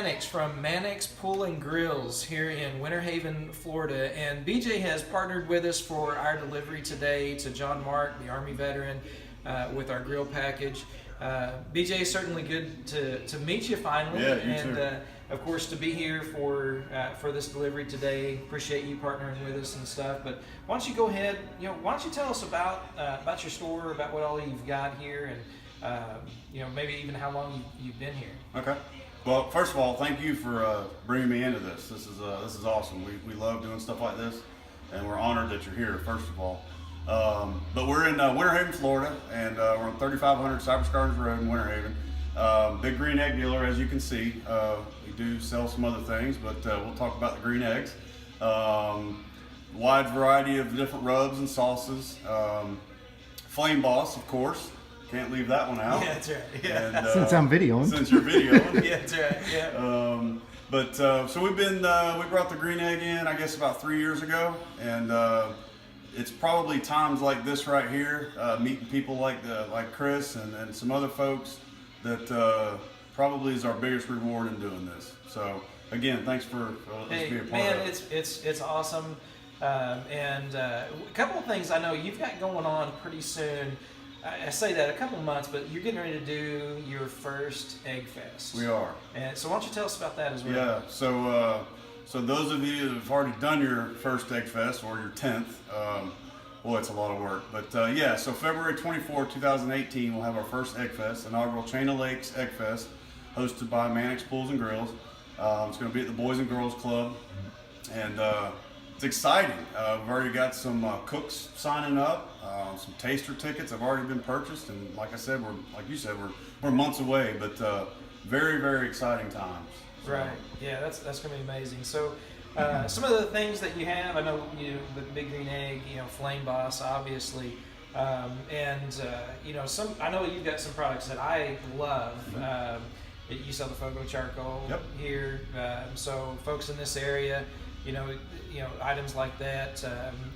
Mannix from Mannix Pools and Grills here in Winter Haven, Florida. And BJ has partnered with us for our delivery today to Jon-Marc, the Army veteran, with our grill package. BJ, is certainly good to meet you finally. Yeah, you too. Of course, to be here for this delivery today. Appreciate you partnering with us and stuff. But why don't you go ahead? Why don't you tell us about your store, about what all you've got here, and maybe even how long you've been here. Okay. Well, first of all, thank you for bringing me into this. This is awesome. We love doing stuff like this, and we're honored that you're here. First of all, but we're in Winter Haven, Florida, and we're on 3500 Cypress Gardens Road in Winter Haven. Big green egg dealer, as you can see. We do sell some other things, but we'll talk about the green eggs. Wide variety of different rubs and sauces. FlameBoss, of course. Can't leave that one out. Yeah, that's right. Yeah. And, since I'm videoing. Since you're videoing. Yeah, that's right. Yeah. So we brought the green egg in, I guess, about 3 years ago, and it's probably times like this right here, meeting people like Chris and some other folks that probably is our biggest reward in doing this. So again, thanks for being a part of it. It's awesome. And a couple of things I know you've got going on pretty soon. I say that a couple of months, but you're getting ready to do your first Egg Fest. We are. And so why don't you tell us about that as well? Yeah. So those of you that have already done your first Egg Fest or your 10th, boy, it's a lot of work. But yeah, so February 24, 2018, we'll have our first Egg Fest, inaugural Chain of Lakes Egg Fest, hosted by Mannix Pools and Grills. It's going to be at the Boys and Girls Club, and it's exciting. We've already got some cooks signing up, some taster tickets have already been purchased, and like I said, we're months away, but very, very exciting times. So. Right. Yeah, that's going to be amazing. So some of the things that you have, I know the Big Green Egg, FlameBoss, obviously, and I know you've got some products that I love. You sell the Fogo charcoal here, so folks in this area, items like that.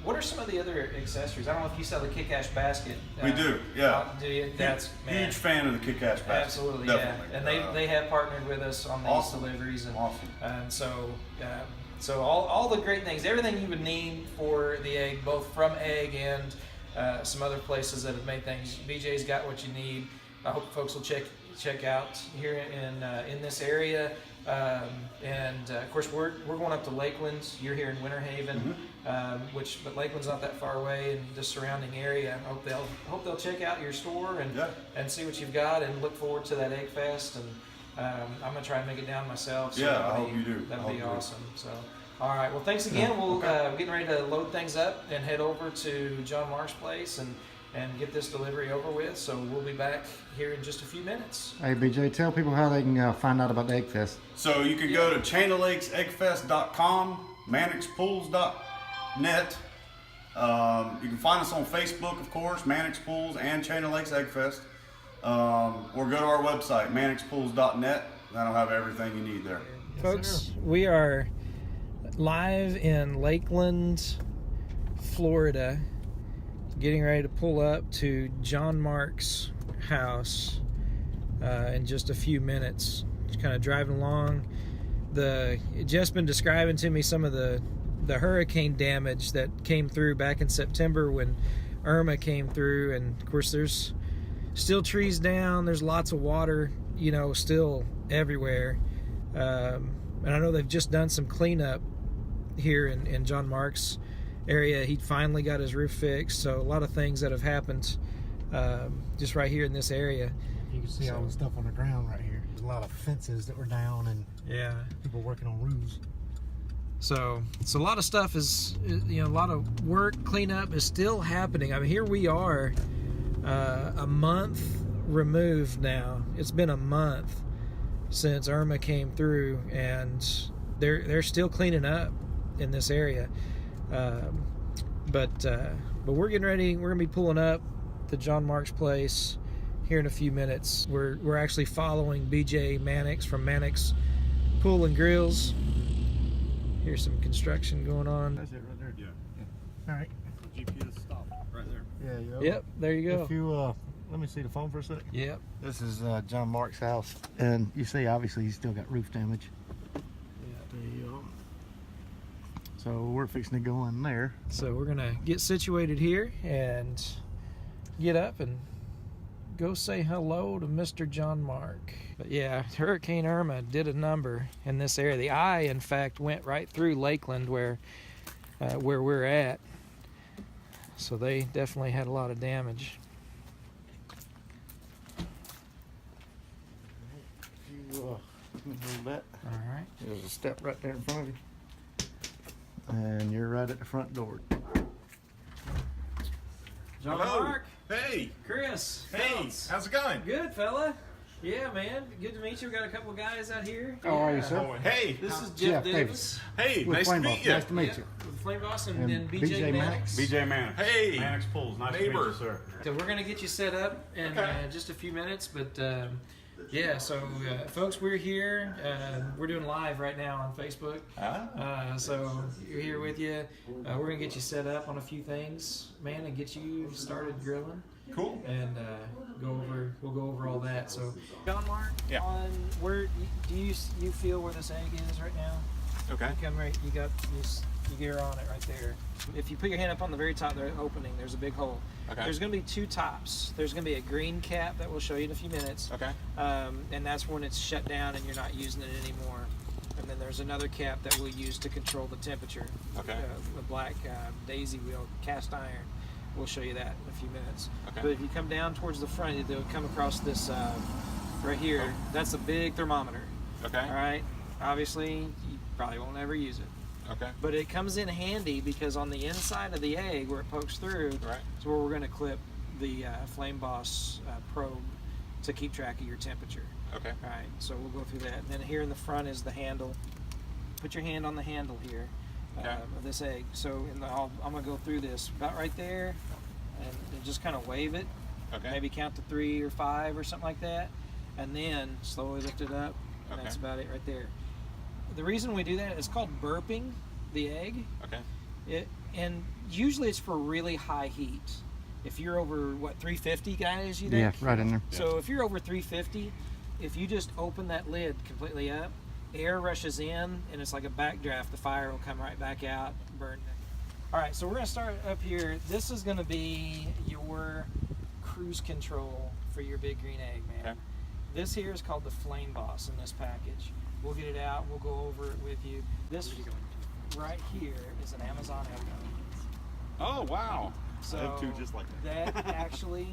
What are some of the other accessories? I don't know if you sell the KickAsh basket. We do, yeah. Do you? That's huge fan of the KickAsh basket. Absolutely, definitely. Yeah. And they have partnered with us on these deliveries, and awesome. And so all the great things, everything you would need for the egg, both from Egg and some other places that have made things. BJ's got what you need. I hope folks will check out here in this area. And of course we're going up to Lakeland. You're here in Winter Haven, but Lakeland's not that far away in the surrounding area. I hope they'll check out your store and see what you've got, and look forward to that Egg Fest. And I'm gonna try and make it down myself. So I hope you do. That'd be awesome. So all right, well, thanks again. We're getting ready to load things up and head over to Jon-Marc's place and get this delivery over with. So we'll be back here in just a few minutes. Hey, BJ, tell people how they can find out about the Egg Fest. So you can go to chainoflakeseggfest.com, mannixpools.net. You can find us on Facebook, of course, Mannix Pools and Chain of Lakes Egg Fest. Or go to our website, mannixpools.net. That'll have everything you need there. Folks, we are live in Lakeland, Florida, getting ready to pull up to Jon-Marc's house in just a few minutes. Just kind of driving along. Jeff's been describing to me some of the hurricane damage that came through back in September when Irma came through, and of course there's still trees down, there's lots of water, still everywhere. And I know they've just done some cleanup here in Jon-Marc's area. He finally got his roof fixed, so a lot of things that have happened just right here in this area. You can see all the stuff on the ground right here. There's a lot of fences that were down, and people working on roofs. So a lot of stuff is, a lot of work, cleanup is still happening. I mean, here we are a month removed now. It's been a month since Irma came through, and they're still cleaning up in this area. But we're getting ready. We're gonna be pulling up to Jon-Marc's place here in a few minutes. We're actually following BJ Mannix from Mannix Pools and Grills. Here's some construction going on. That's it right there. Yeah. All right. GPS stop right there. Yeah. Yep, there you go. If you let me see the phone for a sec. Yep. This is Jon-Marc's house, and you see, obviously, he's still got roof damage. Yeah. There you go. So we're fixing to go in there. So we're gonna get situated here and get up and go say hello to Mr. Jon-Marc. But yeah, Hurricane Irma did a number in this area. The eye, in fact, went right through Lakeland where we're at. So they definitely had a lot of damage. Hold that. All right. There's a step right there in front of you. And you're right at the front door. Jon-Marc. Hey. Chris. Hey. How's it going? Good, fella. Yeah, man. Good to meet you. We got a couple of guys out here. How are you, sir? Oh, hey. This is Jeff Davis. Hey. With Nice to FlameBoss. meet you. Nice to meet you. With FlameBoss and And BJ Mannix. BJ Mannix. Hey. Mannix Pools. Nice Neighbor. to meet you, sir. So we're going to get you set up in just a few minutes, but yeah, so folks, we're here. We're doing live right now on Facebook. So you're here with you. We're going to get you set up on a few things, man, and get you started grilling. Cool. And we'll go over all that. So Jon-Marc, Yeah. on where do you feel where this egg is right now? Okay. You come right, you gear on it right there. If you put your hand up on the very top, the opening, there's a big hole. Okay. There's going to be two tops. There's going to be a green cap that we'll show you in a few minutes. Okay. And that's when it's shut down and you're not using it anymore. And then there's another cap that we'll use to control the temperature. Okay. The black daisy wheel, cast iron. We'll show you that in a few minutes. Okay. But if you come down towards the front, they'll come across this right here. That's a big thermometer. Okay. All right. Obviously, you probably won't ever use it. Okay. But it comes in handy because on the inside of the egg, where it pokes through, Right. is where we're going to clip the FlameBoss probe to keep track of your temperature. Okay. All right, so we'll go through that. And then here in the front is the handle. Put your hand on the handle here of this egg. So I'm going to go through this about right there and just kind of wave it. Okay. Maybe count to 3 or 5 or something like that. And then slowly lift it up. And that's about it right there. The reason we do that is called burping the egg. Okay. And usually it's for really high heat. If you're over, 350, guys, you think? Yeah, right in there. So if you're over 350, if you just open that lid completely up, air rushes in, and it's like a backdraft. The fire will come right back out, burn it. All right, so we're going to start up here. This is going to be your cruise control for your big green egg, man. Okay. This here is called the FlameBoss in this package. We'll get it out. We'll go over it with you. This right here is an Amazon Echo. Oh, wow. So I have two just like that. that actually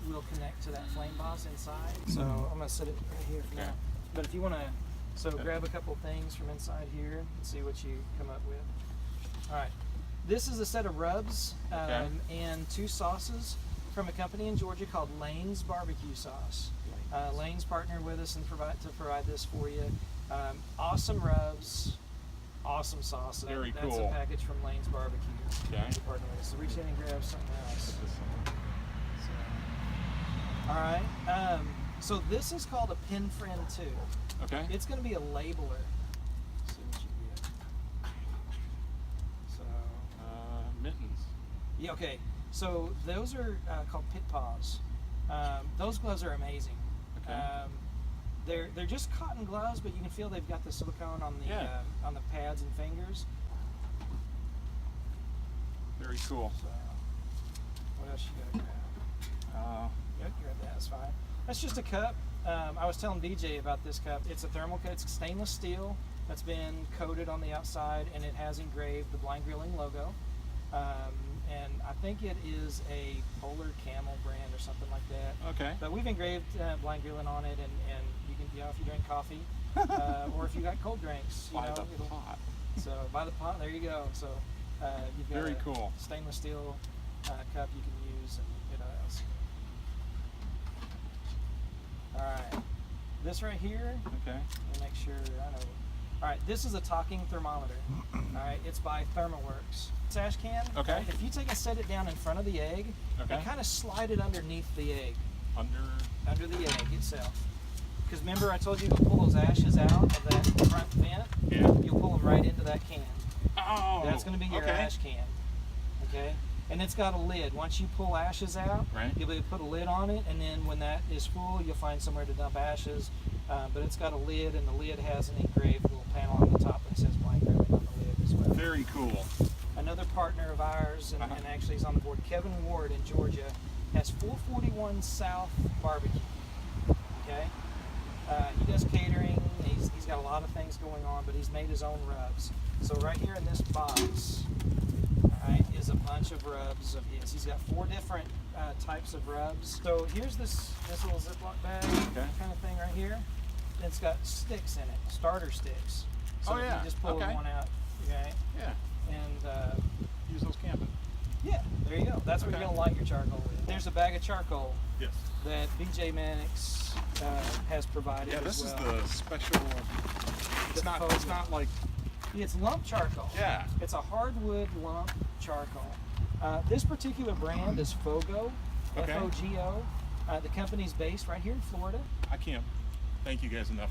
will connect to that FlameBoss inside. So I'm going to set it right here for now. But if you want to, grab a couple things from inside here and see what you come up with. All right. This is a set of rubs and 2 sauces from a company in Georgia called Lane's Barbecue Sauce. Lane's partnered with us and provide this for you. Awesome rubs, awesome sauce. Very That's cool. a package from Lane's Barbecue. Okay. Partner with us. So reach in and grab something else. All right. So this is called a Pin Friend 2. Okay. It's going to be a labeler. Let's see what you get. So. Mittens. Yeah. Okay. So those are called Pit Paws. Those gloves are amazing. Okay. They're just cotton gloves, but you can feel they've got the silicone on the pads and fingers. Very cool. So, what else you got to grab? Grab that. That's fine. That's just a cup. I was telling DJ about this cup. It's a thermal cup. It's stainless steel that's been coated on the outside, and it has engraved the Blind Grilling logo. And I think it is a Polar Camel brand or something like that. Okay. But we've engraved Blind Grilling on it, and you can, if you drink coffee, or if you got cold drinks, By the pot. So by the pot, there you go. So you've got Very a cool. stainless steel cup you can use, and it else. All right, this right here. Okay. Let me make sure I know. All right, this is a talking thermometer. All right, it's by Thermoworks. Sash can. Okay. If you take and set it down in front of the egg, Okay. and kind of slide it underneath the egg, Under the egg itself. Because remember, I told you to pull those ashes out of that front vent. Yeah. You'll pull them right into that can. Oh. That's going to be your ash can. Okay. And it's got a lid. Once you pull ashes out, Right. you'll be able to put a lid on it, and then when that is full, you'll find somewhere to dump ashes. But it's got a lid, and the lid has an engraved little panel on the top that says blank grilling on the lid as well. Very cool. Another partner of ours, and actually he's on the board, Kevin Ward in Georgia, has 441 South barbecue. Okay, he does catering. He's got a lot of things going on, but he's made his own rubs. So right here in this box, all right, is a bunch of rubs of his. He's got 4 different types of rubs. So here's this little Ziploc bag kind of thing right here. It's got sticks in it, starter sticks. So you just pull one out. Okay. Yeah. And use those camping. yeah, there you go. That's what you're gonna light your charcoal with. There's a bag of charcoal Yes. that BJ Mannix has provided. Yeah, this as is well. the special. It's not. It's not like. It's lump charcoal. Yeah. It's a hardwood lump charcoal. This particular brand is Fogo, Okay. F-O-G-O. The company's based right here in Florida. I can't thank you guys enough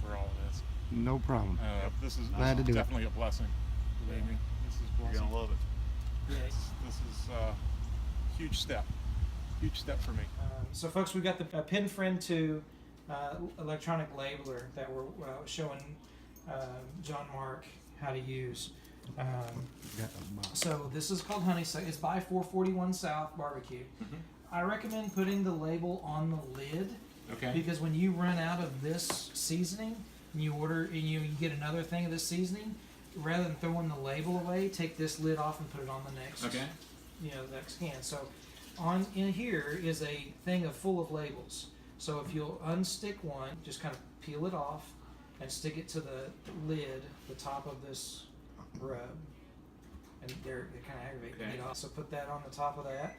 for all of this. No problem. This is Glad to do it. definitely a blessing. Believe me, this is blessing. You're gonna love it. Yeah. This is a huge step. Huge step for me. So folks, we got the Pin Friend 2 electronic labeler that we're showing Jon-Marc how to use. So this is called Honeysuckle. It's by 441 South Barbecue. I recommend putting the label on the lid. Okay. Because when you run out of this seasoning and you order and you get another thing of this seasoning, rather than throwing the label away, take this lid off and put it on the next next can. So on in here is a thing full of labels. So if you'll unstick one, just kind of peel it off and stick it to the lid, the top of this rub. And they're kind of aggravating to get off. So put that on the top of that.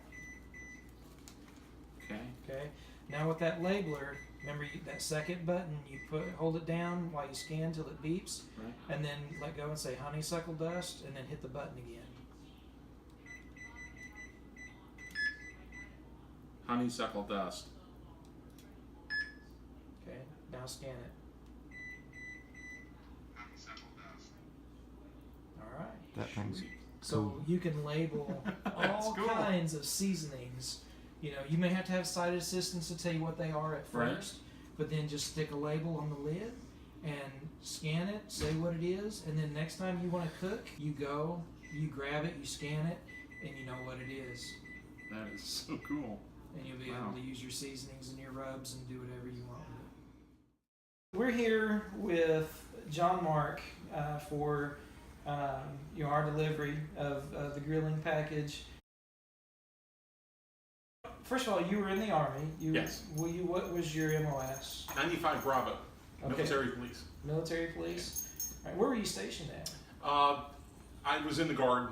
Okay. Now with that labeler, remember that second button, you hold it down while you scan till it beeps, and then let go and say honeysuckle dust, and then hit the button again. Honeysuckle dust. Okay, now scan it. All right. That thing's So you can label all kinds of seasonings. You know, you may have to have site assistants to tell you what they are at first, but then just stick a label on the lid and scan it, say what it is, and then next time you want to cook, you go, you grab it, you scan it, and you know what it is. That is so cool. And you'll be able to use your seasonings and your rubs and do whatever you want with it. We're here with Jon-Marc for our delivery of the grilling package. First of all, you were in the Army. Yes. What was your MOS? 95 Bravo. Okay. Military police. Military police. All right, where were you stationed at? I was in the Guard,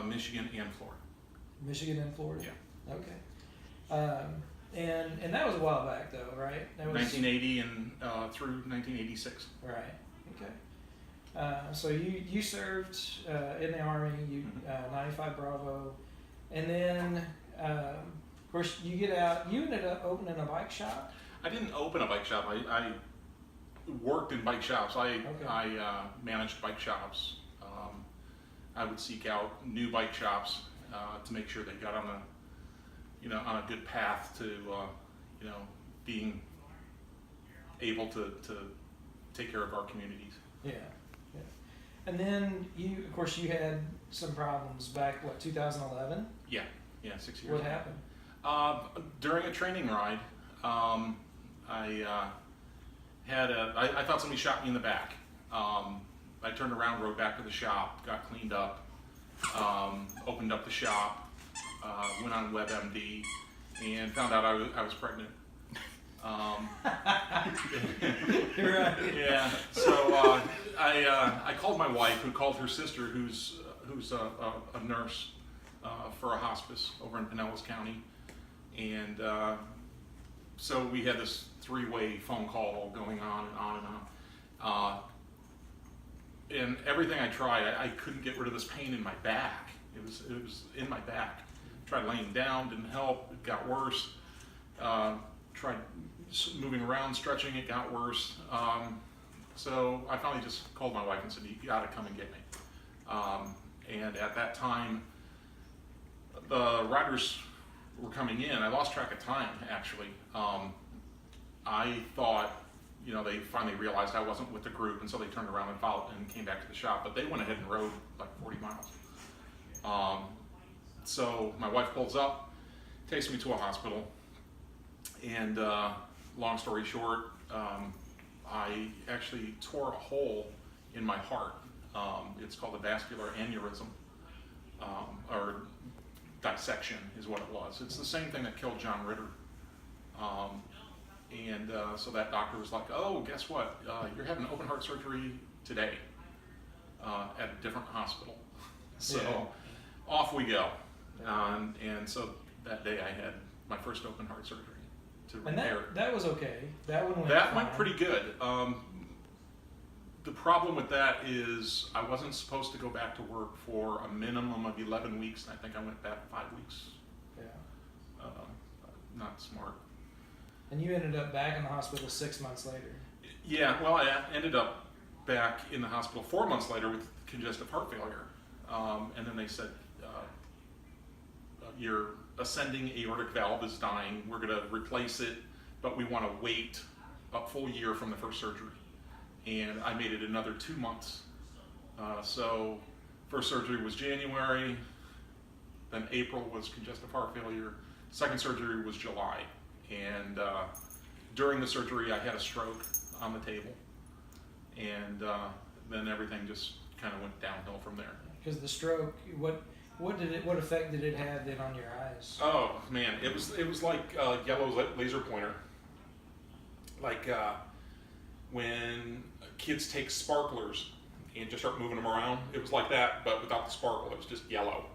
Michigan and Florida. Michigan and Florida. Yeah. Okay. And that was a while back, though, right? That was 1980 and through 1986. Right. Okay. So you served in the Army. You 95 Bravo, and then of course you get out. You ended up opening a bike shop. I didn't open a bike shop. I worked in bike shops. I managed bike shops. I would seek out new bike shops to make sure they got on a good path to being able to take care of our communities. Yeah. And then you had some problems back 2011. Yeah, 6 years. What happened? During a training ride, I thought somebody shot me in the back. I turned around, rode back to the shop, got cleaned up, opened up the shop, went on WebMD, and found out I was pregnant. You're right. Yeah. So I called my wife, who called her sister, who's a nurse for a hospice over in Pinellas County, and so we had this three-way phone call going on and on and on. And everything I tried, I couldn't get rid of this pain in my back. It was in my back. Tried laying down, didn't help. It got worse. Tried moving around, stretching. It got worse. So I finally just called my wife and said, "You got to come and get me." And at that time, the riders were coming in, I lost track of time, actually. I thought, you know, they finally realized I wasn't with the group, and so they turned around and followed and came back to the shop, but they went ahead and rode like 40 miles. So my wife pulls up, takes me to a hospital, and long story short, I actually tore a hole in my heart. It's called a vascular aneurysm, or dissection is what it was. It's the same thing that killed John Ritter. So that doctor was like, oh, guess what? You're having open heart surgery today at a different hospital. So off we go. And so that day I had my first open heart surgery to repair. And that was okay. That went pretty good. The problem with that is I wasn't supposed to go back to work for a minimum of 11 weeks, and I think I went back 5 weeks. Yeah. Not smart. And you ended up back in the hospital 6 months later. Yeah, well, I ended up back in the hospital 4 months later with congestive heart failure. And then they said, your ascending aortic valve is dying. We're going to replace it, but we want to wait a full year from the first surgery. And I made it another 2 months. So first surgery was January, then April was congestive heart failure. Second surgery was July. And during the surgery, I had a stroke on the table. And then everything just kind of went downhill from there. Because the stroke, what effect did it have then on your eyes? Oh man, it was like yellow laser pointer. Like when kids take sparklers and just start moving them around. It was like that, but without the sparkle. It was just yellow.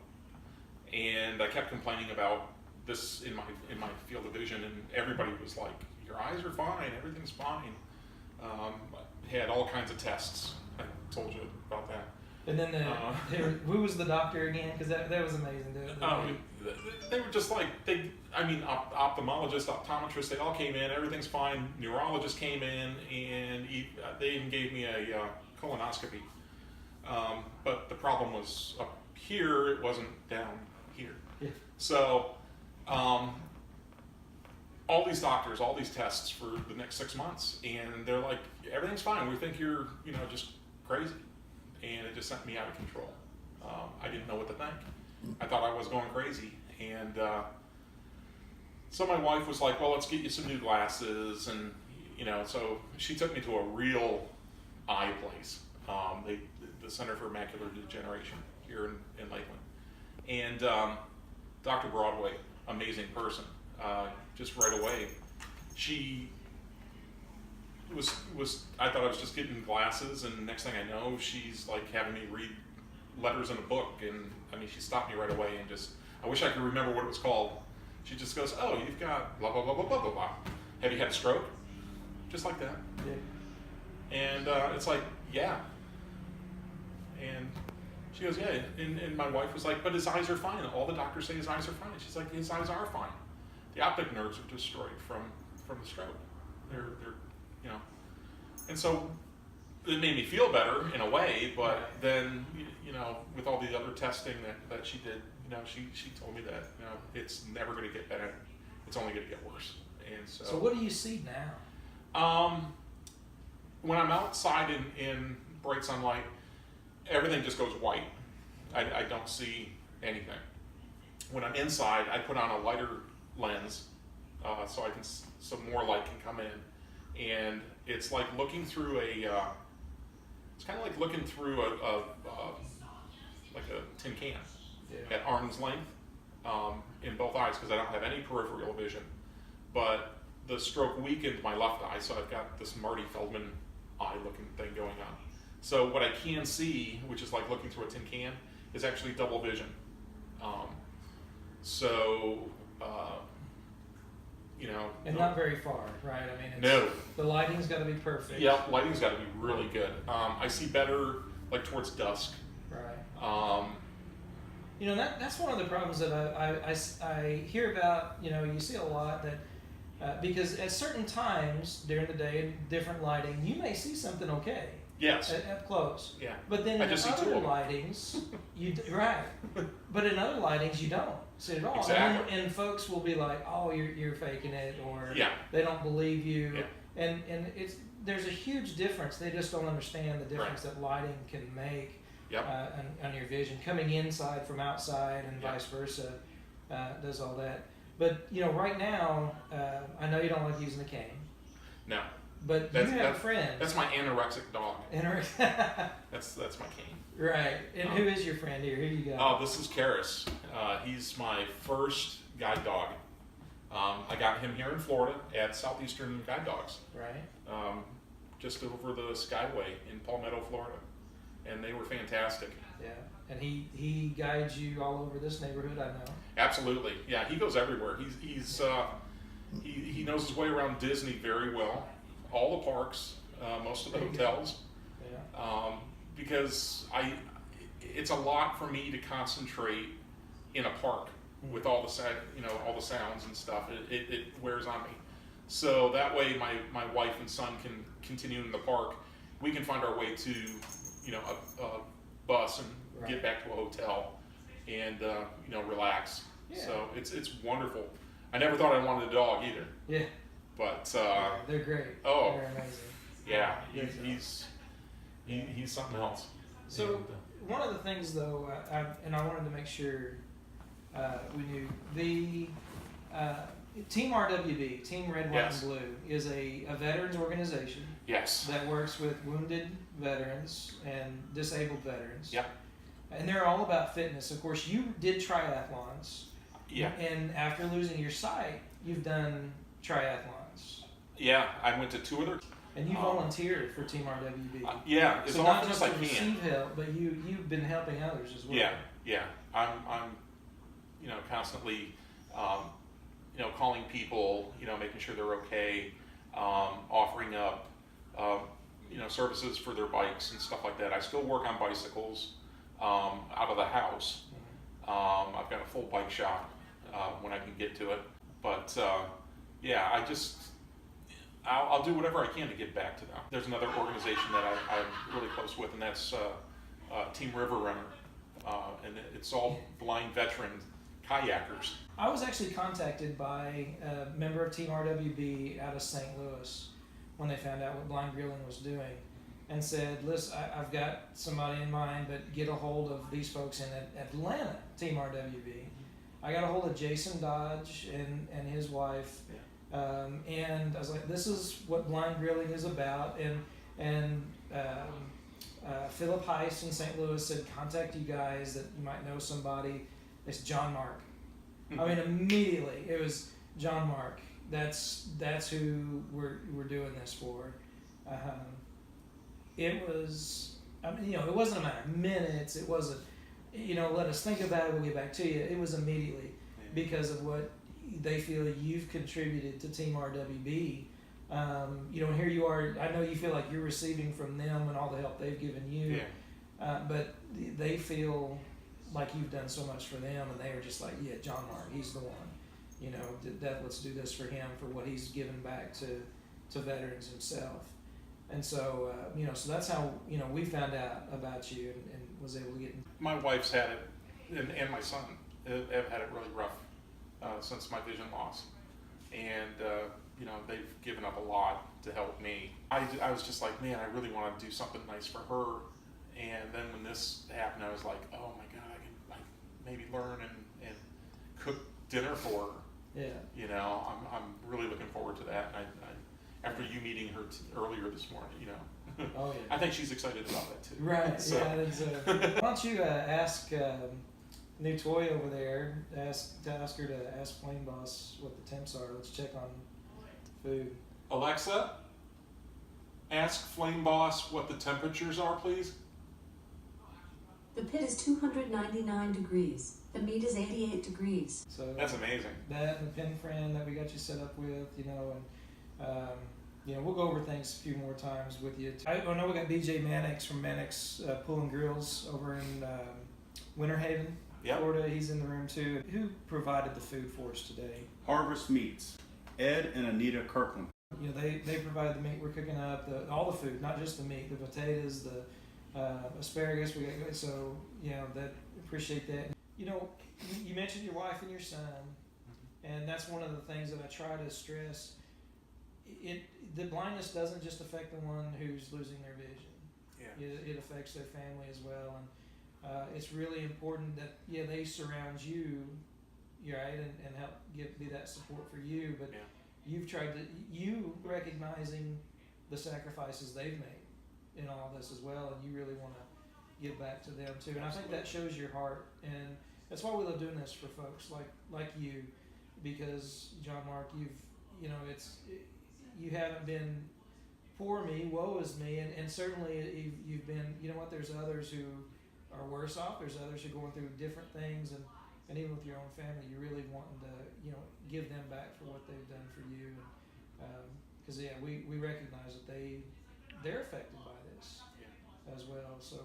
And I kept complaining about this in my field of vision, and everybody was like, "Your eyes are fine. Everything's fine." Had all kinds of tests. I told you about that. And then who was the doctor again? Because that was amazing. They were just like, ophthalmologists, optometrists, they all came in, everything's fine. Neurologist came in, and they even gave me a colonoscopy. But the problem was up here, it wasn't down here. Yeah. So, all these doctors, all these tests for the next 6 months, and they're like, everything's fine. We think you're, just crazy. And it just sent me out of control. I didn't know what to think. I thought I was going crazy. And so my wife was like, well, let's get you some new glasses. And, so she took me to a real eye place, the Center for Macular Degeneration here in Lakeland. And Dr. Broadway, amazing person, just right away. She I thought I was just getting glasses, and next thing I know, she's like having me read letters in a book, and she stopped me right away and just, I wish I could remember what it was called. She just goes, oh, you've got blah, blah, blah, blah, blah, blah, blah. Have you had a stroke? Just like that. Yeah. And it's like, yeah. And she goes, yeah, and my wife was like, but his eyes are fine. All the doctors say his eyes are fine. She's like, his eyes are fine. The optic nerves are destroyed from the stroke. They're and so it made me feel better in a way, but then, with all the other testing that she did, she told me that, it's never going to get better. It's only going to get worse. And so what do you see now? When I'm outside in bright sunlight, everything just goes white. I don't see anything. When I'm inside, I put on a lighter lens, so more light can come in. And it's like looking through it's kind of like looking through like a tin can at arm's length in both eyes, because I don't have any peripheral vision. But the stroke weakened my left eye, so I've got this Marty Feldman eye looking thing going on. So what I can see, which is like looking through a tin can, is actually double vision. And not very far, right? No. The lighting's got to be perfect. Yeah, lighting's got to be really good. I see better like towards dusk. Right. That's one of the problems that I hear about. You see a lot that because at certain times during the day in different lighting, you may see something okay. Yes. Up close. Yeah. But then in other lightings, right. But in other lightings, you don't. see it all. Exactly. And folks will be like, "Oh, you're faking it," or Yeah. they don't believe you. Yeah. And there's a huge difference. They just don't understand the difference that lighting can make on your vision. Coming inside from outside and vice versa does all that. But right now, I know you don't like using the cane. No. But you have a friend. That's my anorexic dog. That's my cane. Right. And who is your friend here? Who you got? Oh, this is Karis. He's my first guide dog. I got him here in Florida at Southeastern Guide Dogs. Right. Just over the Skyway in Palmetto, Florida. And they were fantastic. Yeah. And he guides you all over this neighborhood, I know. Absolutely. Yeah, he goes everywhere. He knows his way around Disney very well. All the parks, most of the hotels. Yeah. Because it's a lot for me to concentrate in a park with all the all the sounds and stuff. It wears on me. So that way my wife and son can continue in the park. We can find our way to a bus and get back to a hotel and relax. Yeah. So it's wonderful. I never thought I wanted a dog either. Yeah. But they're great. Oh, they're amazing. Yeah, he's something else. So one of the things though, I wanted to make sure we knew the Team RWB, Team Red, White, and Blue, is a veterans organization. Yes. That works with wounded veterans and disabled veterans. Yep. And they're all about fitness. Of course, you did triathlons. Yeah. And after losing your sight, you've done triathlons. Yeah, I went to 2 other. And you volunteered for Team RWB. Yeah, as so often not just as I to can. receive help, but you've been helping others as well. Yeah. I'm constantly calling people, making sure they're okay, offering up services for their bikes and stuff like that. I still work on bicycles out of the house. I've got a full bike shop when I can get to it. But I'll do whatever I can to give back to them. There's another organization that I'm really close with, and that's Team River Runner, and it's all blind veteran kayakers. I was actually contacted by a member of Team RWB out of St. Louis when they found out what blind grilling was doing, and said, "Listen, I've got somebody in mind, but get a hold of these folks in Atlanta, Team RWB." I got a hold of Jason Dodge and his wife. Yeah. And I was like, this is what blind grilling is about. And Philip Heiss in St. Louis said, contact you guys that you might know somebody. It's Jon-Marc. I mean, immediately it was Jon-Marc. That's who we're doing this for. It was, it wasn't a matter of minutes. It wasn't, let us think about it. We'll get back to you. It was immediately because of what they feel you've contributed to Team RWB. Here you are. I know you feel like you're receiving from them and all the help they've given you. Yeah. But they feel like you've done so much for them, and they were just like, yeah, Jon-Marc, he's the one. Let's do this for him for what he's given back to veterans himself. And so, so that's how we found out about you and was able to get. My wife's had it, and my son have had it really rough since my vision loss, and they've given up a lot to help me. I was just like, man, I really want to do something nice for her, and then when this happened, I was like, oh my god, I can maybe learn and cook dinner for her. Yeah. I'm really looking forward to that. And I after you meeting her earlier this morning, Oh yeah. I think she's excited about that too. Right. So. Yeah. Why don't you ask new toy over there? Ask her to ask FlameBoss what the temps are. Let's check on food. Alexa, ask FlameBoss what the temperatures are, please. The pit is 299 degrees. The meat is 88 degrees. So That's amazing. that and the pin friend that we got you set up with, and we'll go over things a few more times with you. I know we got BJ Mannix from Mannix Pools and Grills over in Winter Haven, Florida. He's in the room too. Who provided the food for us today? Harvest Meats, Ed and Anita Kirkland. They provided the meat we're cooking up, all the food, not just the meat, the potatoes, the asparagus. We got, so that appreciate that. you know, you mentioned your wife and your son, and that's one of the things that I try to stress. The blindness doesn't just affect the one who's losing their vision. Yeah. It affects their family as well, and it's really important that they surround you, right, and help be that support for you. But you've tried to recognizing the sacrifices they've made in all this as well, and you really want to give back to them too. And I think that shows your heart, and that's why we love doing this for folks like you, because Jon-Marc, you haven't been poor me, woe is me, and certainly you've been, you know what, there's others who are worse off, there's others who are going through different things, and even with your own family, you're really wanting to, give them back for what they've done for you, because we recognize that they're affected by this as well. So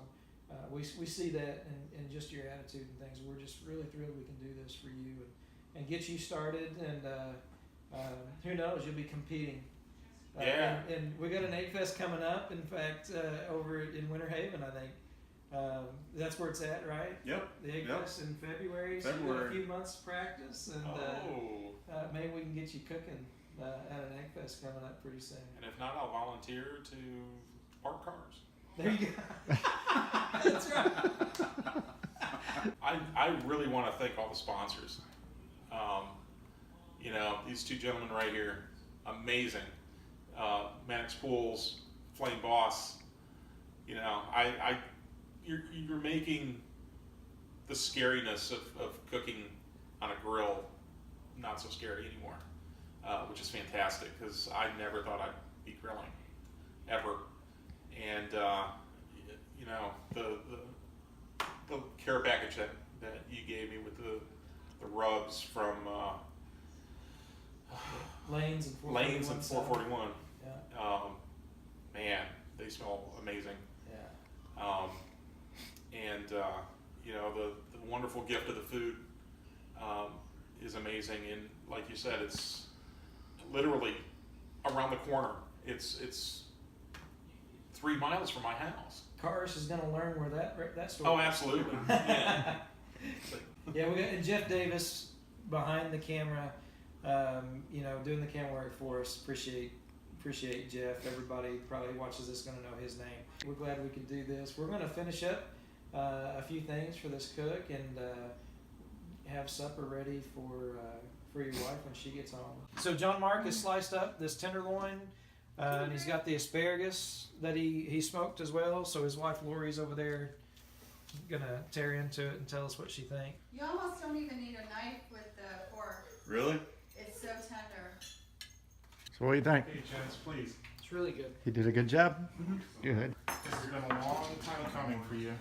we see that in just your attitude and things. We're just really thrilled we can do this for you and get you started, and who knows, you'll be competing. And we got an Egg Fest coming up. In fact, over in Winter Haven, I think that's where it's at, right? Yep. The Egg Fest in February. So we've got a few months practice, and maybe we can get you cooking at an Egg Fest coming up pretty soon. And if not, I'll volunteer to park cars. There you go. That's right. I really want to thank all the sponsors. These two gentlemen right here, amazing. Mannix Pools, FlameBoss. You're making the scariness of cooking on a grill not so scary anymore, which is fantastic, because I never thought I'd be grilling ever. And the care package that you gave me with the rubs from Lanes and 441. 441. Yeah. Man, they smell amazing. Yeah. The wonderful gift of the food is amazing, and like you said, it's literally around the corner. It's 3 miles from my house. Cars is going to learn where that store. Oh, absolutely. Yeah. Yeah, we got Jeff Davis behind the camera, doing the camera work for us. Appreciate Jeff. Everybody probably watches this going to know his name. We're glad we could do this. We're going to finish up a few things for this cook and have supper ready for your wife when she gets home. So Jon-Marc has sliced up this tenderloin, and he's got the asparagus that he smoked as well. So his wife Lori's over there gonna tear into it and tell us what she thinks. You almost don't even need a knife with the fork. Really? It's so tender. So what do you think? Hey, gents, please. It's really good. He did a good job? Good. This has been a long time coming for you.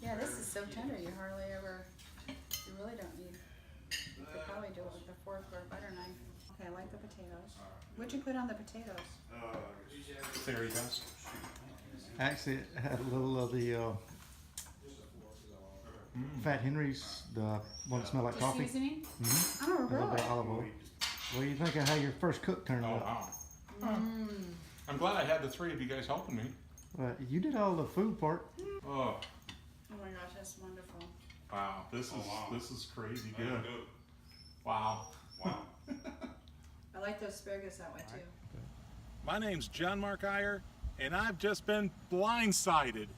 Yeah, this is so tender. You really don't need. You could probably do it with a fork or a butter knife. Okay, I like the potatoes. What'd you put on the potatoes? Fairy dust. Actually, it had a little of the Fat Henry's, the one that smelled like Just coffee. seasoning? Mm-hmm. Oh, A little bit really? of olive oil. What do you think of how your first cook turned Oh, out? wow. Mm. I'm glad I had the three of you guys helping me. You did all the food part. Oh, Oh my gosh, that's wonderful. wow. This is crazy good. Wow. Wow. I like those asparagus that way too. My name's Jon-Marc Eyer, and I've just been blindsided.